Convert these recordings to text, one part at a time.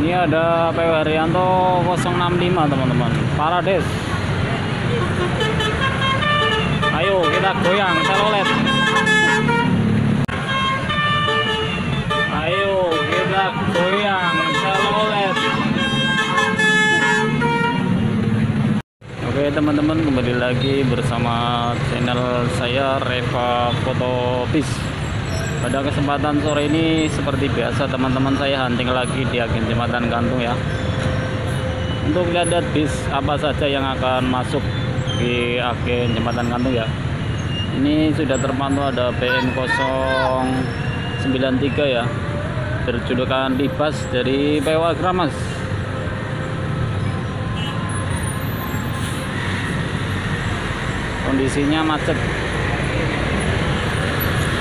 Ini ada PW Haryanto 065 teman-teman, Parades. Ayo kita goyang telolet. Ayo kita goyang telolet. Oke teman-teman, kembali lagi bersama channel saya Reva Photobis. Pada kesempatan sore ini seperti biasa teman-teman, saya hunting lagi di agen Jembatan Gantung ya, untuk lihat bis apa saja yang akan masuk di agen Jembatan Gantung ya. Ini sudah terpantau ada BN 093 ya, berjulukan Libas dari PO Agramas. Kondisinya macet,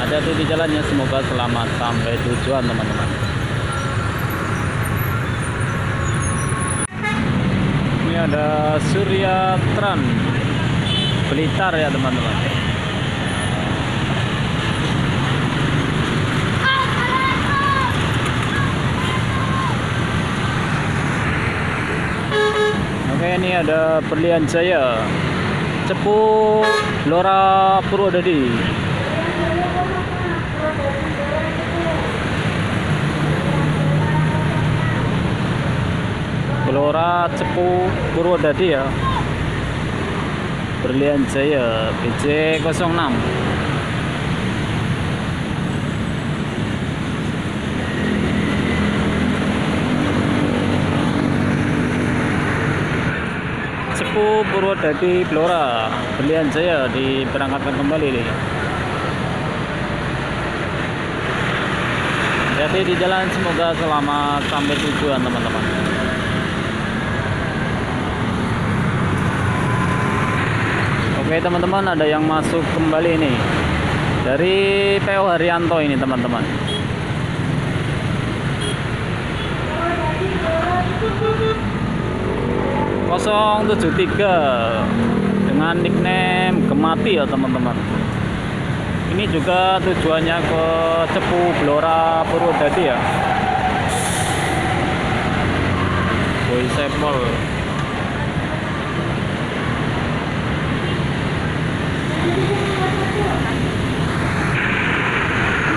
hati-hati di jalannya, semoga selamat sampai tujuan teman-teman. Ini ada Surya Tran Blitar ya teman-teman. Oke, ini ada Berlian Jaya Cepu Blora Purwodadi. Blora Cepu Purwodadi ya, Berlian Jaya BJ 06. Cepu Purwodadi Blora Berlian Jaya diberangkatkan kembali nih. Jadi di jalan, semoga selamat sampai tujuan teman-teman. Oke teman-teman, ada yang masuk kembali nih dari PO Haryanto ini teman-teman. Kosong 73 dengan nickname Gemati ya teman-teman. Ini juga tujuannya ke Cepu Blora Purwodadi ya. Boy Sepol.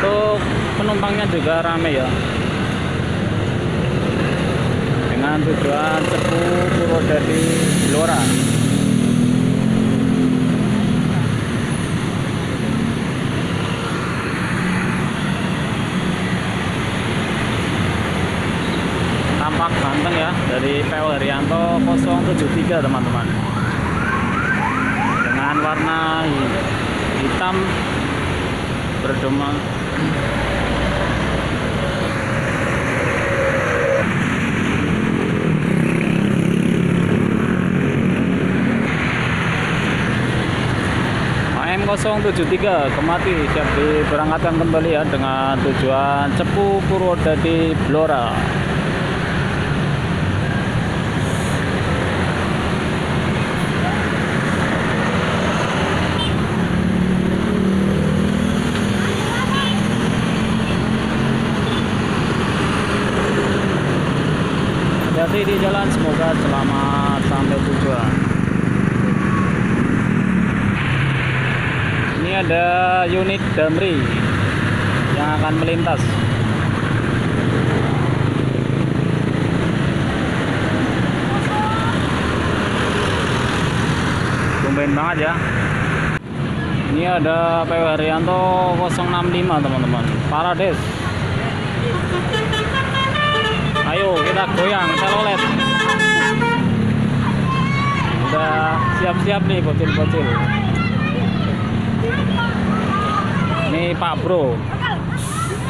Untuk penumpangnya juga ramai ya, dengan tujuan Cepu Purwodadi Blora. Tampak ganteng ya dari PO Haryanto 073 teman-teman, dengan warna hitam berdoma. AM 073 Gemati siap diberangkatkan kembali ya, dengan tujuan Cepu Purwodadi Blora. Hati di jalan, semoga selamat sampai tujuan. Ini ada unit Damri yang akan melintas. Tumben banget ya. Ini ada PW Haryanto 065 teman-teman, Parades. Ayo kita goyang telolet. Udah siap-siap nih bocil-bocil. Ini Pak Bro,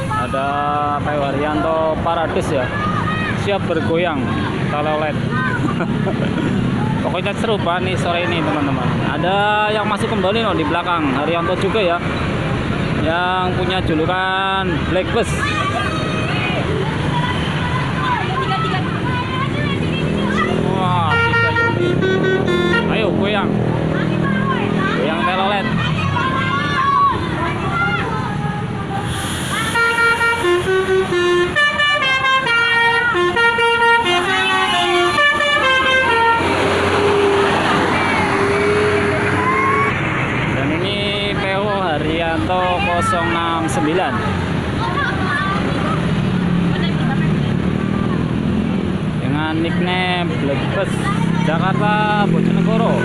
ada PW Haryanto Parades ya, siap bergoyang telolet. Pokoknya seru banget nih sore ini teman-teman. Ada yang masuk kembali loh di belakang, Haryanto juga ya, yang punya julukan Black Bus. Wah, 3 unit. Ayo goyang, goyang telolet. nickname Black Bus Jakarta Bojonegoro.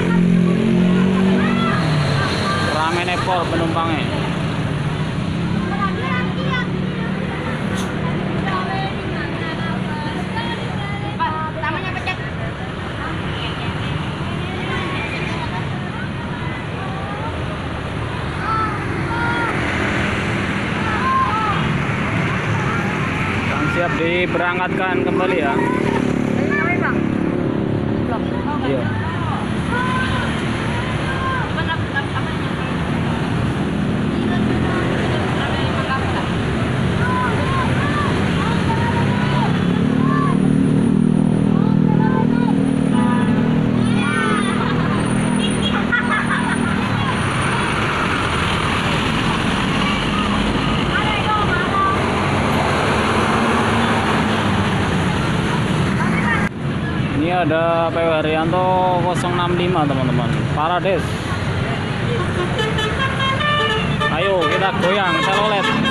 Rame nepol penumpangnya. Siap diberangkatkan kembali ya. Iya. Ini ada PW Haryanto 065 teman-teman, Parades. Ayo kita goyang telolet.